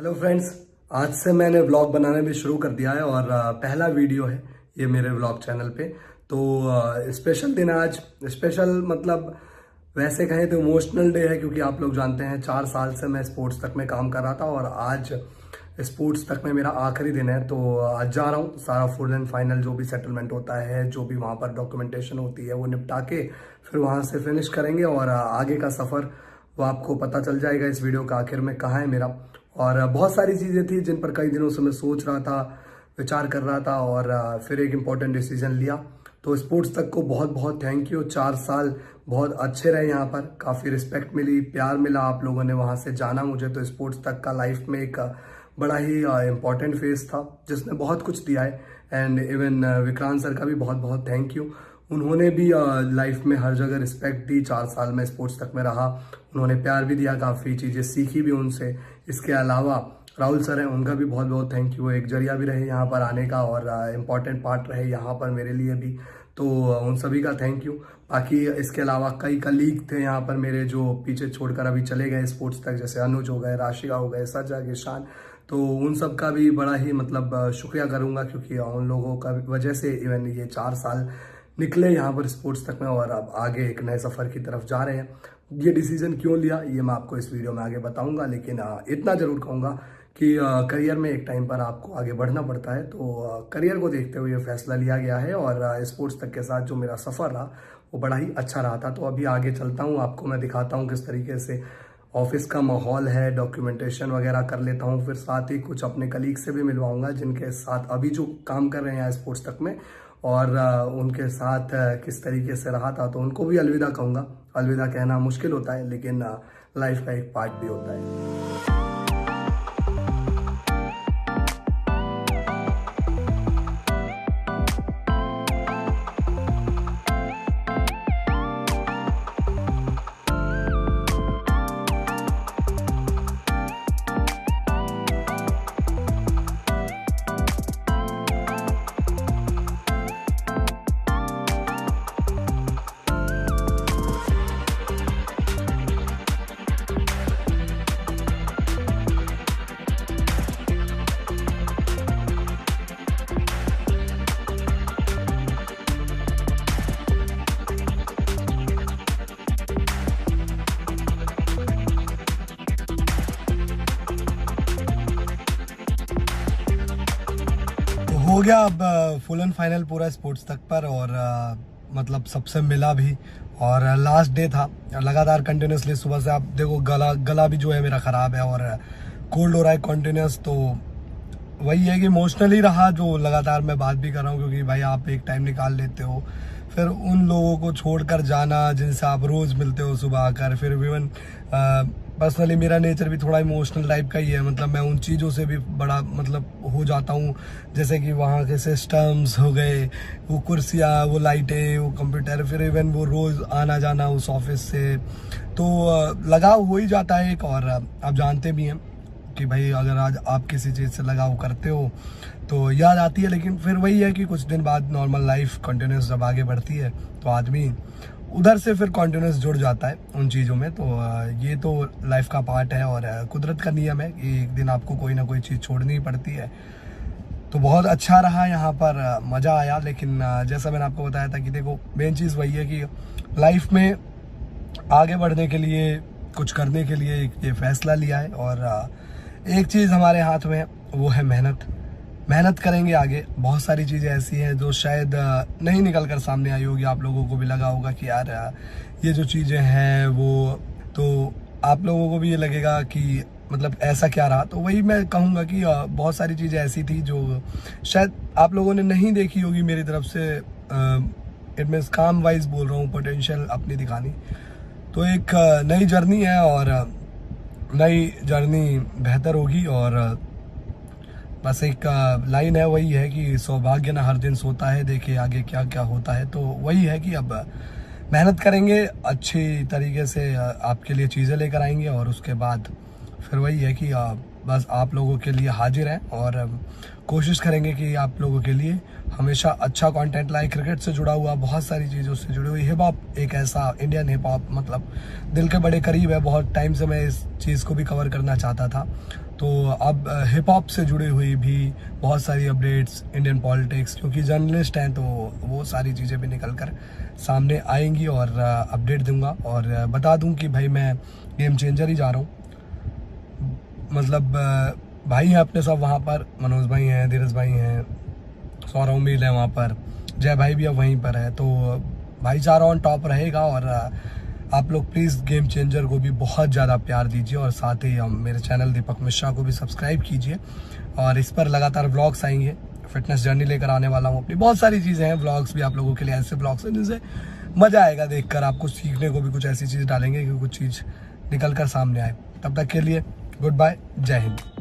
Hello friends, आज से मैंने व्लॉग बनाना भी शुरू कर दिया है और पहला वीडियो है ये मेरे व्लॉग चैनल पे। तो स्पेशल दिन है आज। स्पेशल मतलब वैसे कहें तो इमोशनल डे है, क्योंकि आप लोग जानते हैं 4 साल से मैं स्पोर्ट्स तक में काम कर रहा था और आज स्पोर्ट्स तक में मेरा आखिरी दिन है। तो आज जा रहा हूँ, सारा फुल एंड फाइनल जो भी सेटलमेंट होता है, जो भी वहाँ पर डॉक्यूमेंटेशन होती है वो निपटा के फिर वहाँ से फिनिश करेंगे और आगे का सफ़र वो आपको पता चल जाएगा इस वीडियो का आखिर में कहाँ है मेरा। और बहुत सारी चीज़ें थी जिन पर कई दिनों से मैं सोच रहा था, विचार कर रहा था और फिर एक इम्पॉर्टेंट डिसीजन लिया। तो स्पोर्ट्स तक को बहुत बहुत थैंक यू। 4 साल बहुत अच्छे रहे, यहाँ पर काफ़ी रिस्पेक्ट मिली, प्यार मिला, आप लोगों ने वहाँ से जाना मुझे। तो स्पोर्ट्स तक का लाइफ में एक बड़ा ही इम्पॉर्टेंट फेज था जिसने बहुत कुछ दिया है। एंड इवन विक्रांत सर का भी बहुत बहुत थैंक यू। उन्होंने भी लाइफ में हर जगह रिस्पेक्ट दी। 4 साल में स्पोर्ट्स तक में रहा, उन्होंने प्यार भी दिया, काफ़ी चीज़ें सीखी भी उनसे। इसके अलावा राहुल सर हैं, उनका भी बहुत बहुत थैंक यू। एक जरिया भी रहे यहाँ पर आने का और इम्पॉर्टेंट पार्ट रहे यहाँ पर मेरे लिए भी। तो उन सभी का थैंक यू। बाकी इसके अलावा कई कलीग थे यहाँ पर मेरे जो पीछे छोड़कर अभी चले गए स्पोर्ट्स तक, जैसे अनुज हो गए, राशिका हो गए, सजग, ईशान। तो उन सब का भी बड़ा ही मतलब शुक्रिया करूँगा, क्योंकि उन लोगों का वजह से इवन ये 4 साल निकले यहाँ पर स्पोर्ट्स तक में और अब आगे एक नए सफ़र की तरफ जा रहे हैं। ये डिसीजन क्यों लिया ये मैं आपको इस वीडियो में आगे बताऊंगा, लेकिन इतना ज़रूर कहूँगा कि करियर में एक टाइम पर आपको आगे बढ़ना पड़ता है। तो करियर को देखते हुए ये फैसला लिया गया है और स्पोर्ट्स तक के साथ जो मेरा सफ़र रहा वो बड़ा ही अच्छा रहा था। तो अभी आगे चलता हूँ, आपको मैं दिखाता हूँ किस तरीके से ऑफिस का माहौल है, डॉक्यूमेंटेशन वगैरह कर लेता हूँ। फिर साथ ही कुछ अपने कलीग से भी मिलवाऊंगा जिनके साथ अभी जो काम कर रहे हैं स्पोर्ट्स तक में, और उनके साथ किस तरीके से रहा था। तो उनको भी अलविदा कहूँगा। अलविदा कहना मुश्किल होता है, लेकिन लाइफ का एक पार्ट भी होता है। हो गया अब फुल एंड फाइनल पूरा स्पोर्ट्स तक पर, और मतलब सबसे मिला भी। और लास्ट डे था, लगातार कंटिन्यूसली सुबह से आप देखो गला भी जो है मेरा ख़राब है और कोल्ड हो रहा है कंटिन्यूस। तो वही है कि इमोशनली रहा, जो लगातार मैं बात भी कर रहा हूँ, क्योंकि भाई आप एक टाइम निकाल लेते हो, फिर उन लोगों को छोड़कर जाना जिनसे आप रोज़ मिलते हो सुबह आकर। फिर इवन पर्सनली मेरा नेचर भी थोड़ा इमोशनल टाइप का ही है, मतलब मैं उन चीज़ों से भी बड़ा मतलब हो जाता हूँ, जैसे कि वहाँ के सिस्टम्स हो गए, वो कुर्सियाँ, वो लाइटें, वो कंप्यूटर, फिर इवन वो रोज़ आना जाना उस ऑफिस से। तो लगाव हो ही जाता है एक। और आप जानते भी हैं कि भाई अगर आज आप किसी चीज़ से लगाव करते हो तो याद आती है, लेकिन फिर वही है कि कुछ दिन बाद नॉर्मल लाइफ कंटिन्यूस जब आगे बढ़ती है तो आदमी उधर से फिर कंटिन्यूस जुड़ जाता है उन चीज़ों में। तो ये तो लाइफ का पार्ट है और कुदरत का नियम है कि एक दिन आपको कोई ना कोई चीज़ छोड़नी ही पड़ती है। तो बहुत अच्छा रहा यहाँ पर, मज़ा आया। लेकिन जैसा मैंने आपको बताया था कि देखो मेन चीज़ वही है कि लाइफ में आगे बढ़ने के लिए, कुछ करने के लिए ये फैसला लिया है। और एक चीज़ हमारे हाथ में है, वो है मेहनत करेंगे आगे। बहुत सारी चीज़ें ऐसी हैं जो शायद नहीं निकल कर सामने आई होगी, आप लोगों को भी लगा होगा कि यार ये जो चीज़ें हैं वो, तो आप लोगों को भी ये लगेगा कि मतलब ऐसा क्या रहा। तो वही मैं कहूँगा कि बहुत सारी चीज़ें ऐसी थी जो शायद आप लोगों ने नहीं देखी होगी मेरी तरफ से। इट मीन्स काम वाइज बोल रहा हूँ, पोटेंशियल अपनी दिखानी। तो एक नई जर्नी है और नई जर्नी बेहतर होगी। और बस एक लाइन है, वही है कि सौभाग्य ना हर दिन सोता है, देखे आगे क्या क्या होता है। तो वही है कि अब मेहनत करेंगे, अच्छी तरीके से आपके लिए चीज़ें लेकर आएंगे और उसके बाद फिर वही है कि बस आप लोगों के लिए हाजिर हैं और कोशिश करेंगे कि आप लोगों के लिए हमेशा अच्छा कंटेंट लाए। क्रिकेट से जुड़ा हुआ, बहुत सारी चीज़ों से जुड़ी हुई, हिप हॉप एक ऐसा, इंडियन हिप हॉप मतलब दिल के बड़े करीब है। बहुत टाइम से मैं इस चीज़ को भी कवर करना चाहता था तो अब हिप हॉप से जुड़ी हुई भी बहुत सारी अपडेट्स, इंडियन पॉलिटिक्स, क्योंकि जर्नलिस्ट हैं तो वो सारी चीज़ें भी निकल कर सामने आएंगी और अपडेट दूंगा और बता दूं कि भाई मैं गेम चेंजर ही जा रहा हूँ। मतलब भाई हैं अपने सब वहाँ पर, मनोज भाई हैं, धीरज भाई हैं, सौरभ उम्मीद है वहाँ पर, जय भाई भी अब वहीं पर है। तो भाईचारा ऑन टॉप रहेगा और आप लोग प्लीज़ गेम चेंजर को भी बहुत ज़्यादा प्यार दीजिए और साथ ही मेरे चैनल दीपक मिश्रा को भी सब्सक्राइब कीजिए। और इस पर लगातार व्लॉग्स आएंगे, फिटनेस जर्नी लेकर आने वाला हूँ अपनी, बहुत सारी चीज़ें हैं, व्लॉग्स भी आप लोगों के लिए, ऐसे व्लॉग्स हैं जिनसे मज़ा आएगा देखकर, आपको सीखने को भी कुछ ऐसी चीज़ डालेंगे कि कुछ चीज़ निकल कर सामने आए। तब तक के लिए गुड बाय, जय हिंद।